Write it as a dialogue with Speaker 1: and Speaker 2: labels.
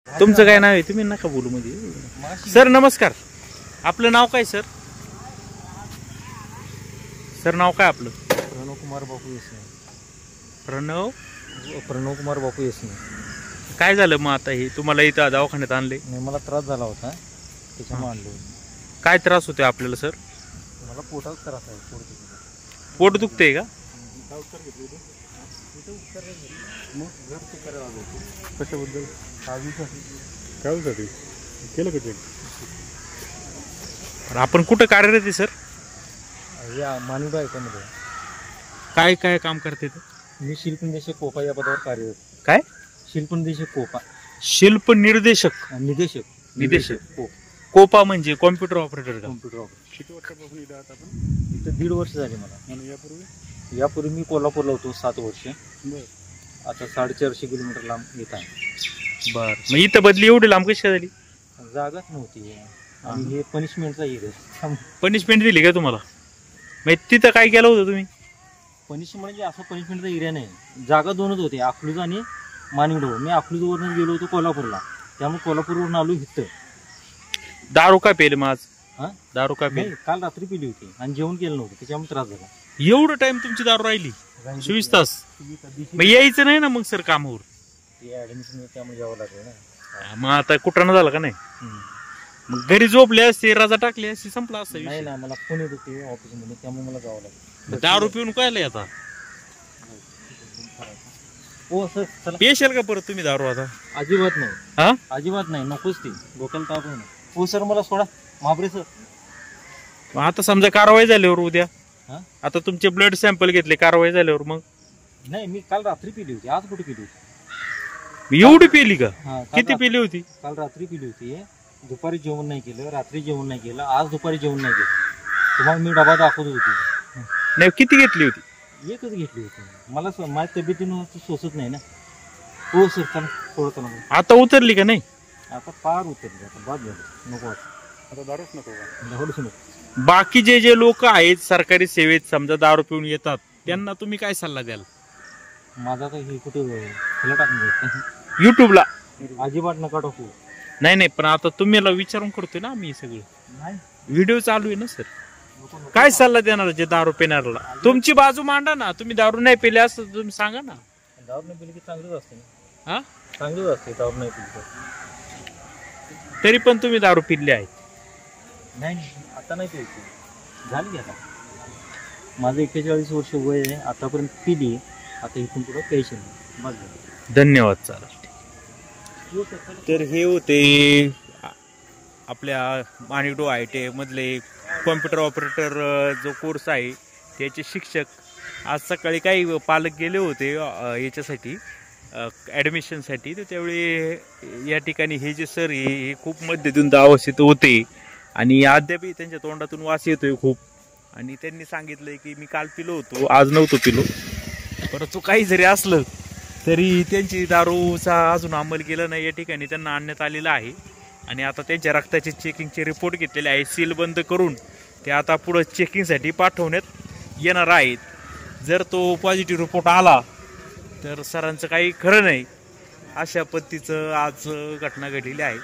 Speaker 1: तुमचं काय नाव आहे? तुम्ही नका बोलू मध्ये. सर नमस्कार, आपलं नाव काय सर? सर नाव काय आपलं?
Speaker 2: प्रणव कुमार बापू येसने. प्रणव कुमार बापू येसने.
Speaker 1: काय झालं मग आता? हे तुम्हाला इथं दवाखान्यात आणले?
Speaker 2: नाही, मला त्रास झाला होता त्याच्यामुळे आणलो.
Speaker 1: काय त्रास होते आपल्याला सर?
Speaker 2: मला पोटात त्रास आहे.
Speaker 1: पोट दुखते का?
Speaker 2: कशाबद्दल?
Speaker 3: काय केलं का?
Speaker 1: आपण कुठं कार्यरत आहे सर?
Speaker 2: या मानवी आयकामध्ये.
Speaker 1: काय काय काम करते ते?
Speaker 2: मी शिल्पनिर्देशक कोपा या पदावर कार्यरत.
Speaker 1: काय?
Speaker 2: शिल्पनिर्देशक कोपा.
Speaker 1: शिल्प निर्देशक
Speaker 2: निदेशक
Speaker 1: कोपा म्हणजे कॉम्प्युटर ऑपरेटर का?
Speaker 2: Computer operator.
Speaker 3: किती वर्षापासून इथं आहात आपण?
Speaker 2: इथं 1.5 वर्ष झाली मला.
Speaker 3: आणि
Speaker 2: यापूर्वी मी कोल्हापूरला होतो 7 वर्ष.
Speaker 3: बरं.
Speaker 2: आता 450 किलोमीटर लांब येत आहे.
Speaker 1: बर, मग इथं बदली एवढी लांब कशी झाली?
Speaker 2: जागाच नव्हती आणि हे पनिशमेंटचा एरिया.
Speaker 1: पनिशमेंट दिली का तुम्हाला? मग तिथं काय केलं होतं तुम्ही?
Speaker 2: पनिशमेंट म्हणजे असं पनिशमेंटचा एरिया नाही. जागा 2च होते, अकलूज आणि मानिवडो. मी अकलूजवरून गेलो होतो कोल्हापूरला, त्यामुळे कोल्हापूरवरून आलो इथं.
Speaker 1: दारू काय पेले मग आज?
Speaker 2: हा,
Speaker 1: दारू काय पेले?
Speaker 2: काल रात्री पिली होती आणि जेवण केलं नव्हतं, त्याच्यामुळे त्रास झाला.
Speaker 1: एवढं टाइम तुमची दारू राहिली? 24 तास? मग यायचं नाही ना मग सर कामावर?
Speaker 2: ऍडमिशन त्यामुळे यावं लागलं ना.
Speaker 1: मग आता कुठं झालं का नाही? मग घरी झोपले असते, रजा टाकली असते, संपला असं.
Speaker 2: नाही ना, मला फोन येत होते ऑफिसमध्ये, त्यामुळे मला जावं लागलं.
Speaker 1: दारू पिऊन काय आता?
Speaker 2: हो सर, चला.
Speaker 1: पेशाल का परत तुम्ही दारू आता?
Speaker 2: अजिबात नाही.
Speaker 1: हा,
Speaker 2: अजिबात नाही, नकोच ती. डोक्याला ताप आहे ना. हो सर, मला सोडा. महाबरे सर.
Speaker 1: मग आता समजा कारवाई झाल्यावर उद्या,
Speaker 2: हा,
Speaker 1: आता तुमचे ब्लड सॅम्पल घेतले, कारवाई झाल्यावर मग?
Speaker 2: नाही, मी काल रात्री पिली होती, आज कुठे पिली होती?
Speaker 1: एवढी पिली का?
Speaker 2: हा,
Speaker 1: किती पिली होती?
Speaker 2: काल रात्री पिली होती. दुपारी जेवण नाही केलं, रात्री जेवण नाही केलं, आज दुपारी जेवण नाही केलं. तुम्हाला मी डबा दाखवत होती.
Speaker 1: नाही, किती घेतली होती?
Speaker 2: एकच घेतली होती. मला माझ्या तब्येतीनं सोसत नाही ना. हो सर, चला थोडं चला.
Speaker 1: आता उतरली का नाही?
Speaker 2: आता पार उतरली, आता बाद झालं. नको
Speaker 3: आता दारूच नको का?
Speaker 2: दारूच नको.
Speaker 1: बाकी जे लोक आहेत सरकारी सेवेत समजा दारू पिऊन येतात, त्यांना तुम्ही काय सल्ला द्याल?
Speaker 2: माझा तर हे कुठे खुला टाकून द्यायचं
Speaker 1: युट्यूबला?
Speaker 2: अजिबात नका टाकू.
Speaker 1: नाही नाही, पण आता तुम्हाला विचारून करतोय ना आम्ही सगळं.
Speaker 2: नाही,
Speaker 1: व्हिडिओ चालू आहे ना सर. काय सल्ला देणार जे दारू पिणाऱ्याला? तुमची बाजू मांडा ना. तुम्ही दारू नाही पिले असं तुम्ही सांगा ना.
Speaker 2: दारू नाही पिली की चांगलंच असते.
Speaker 1: हा,
Speaker 2: चांगलंच असते दारू नाही पिली.
Speaker 1: तरी पण तुम्ही दारू पिल्ले आहेत.
Speaker 2: नाही, आता नाही प्यायची, झाली की आता. माझं 41 वर्ष वय आहे. आतापर्यंत पिली, आता इथून पुढे प्यायची नाही. बस झालं.
Speaker 1: धन्यवाद. चालेल. तर हे होते आपल्या माणिकडो ITI मधले कॉम्प्युटर ऑपरेटर जो कोर्स आहे त्याचे शिक्षक. आज सकाळी काही पालक गेले होते याच्यासाठी ॲडमिशनसाठी, तर त्यावेळी या ठिकाणी हे जे सर हे खूप मध्य देऊन अवस्थेत होते आणि अद्यापही त्यांच्या तोंडातून वास येतोय खूप. आणि त्यांनी सांगितलंय की मी काल पिलो होतो, आज नव्हतो पिलो. परंतु काही जरी असलं तरी त्यांची दारूचा अजून अंमल केला नाही. या ठिकाणी त्यांना आणण्यात आलेलं आहे आणि आता त्यांच्या रक्ताचे चेकिंगचे रिपोर्ट घेतलेले आहे. सील बंद करून ते आता पुढं चेकिंगसाठी पाठवण्यात येणार आहेत. जर तो पॉझिटिव्ह रिपोर्ट आला तर सरांचं काही खरं नाही. अशा पद्धतीचं आज घटना घडलेली आहे.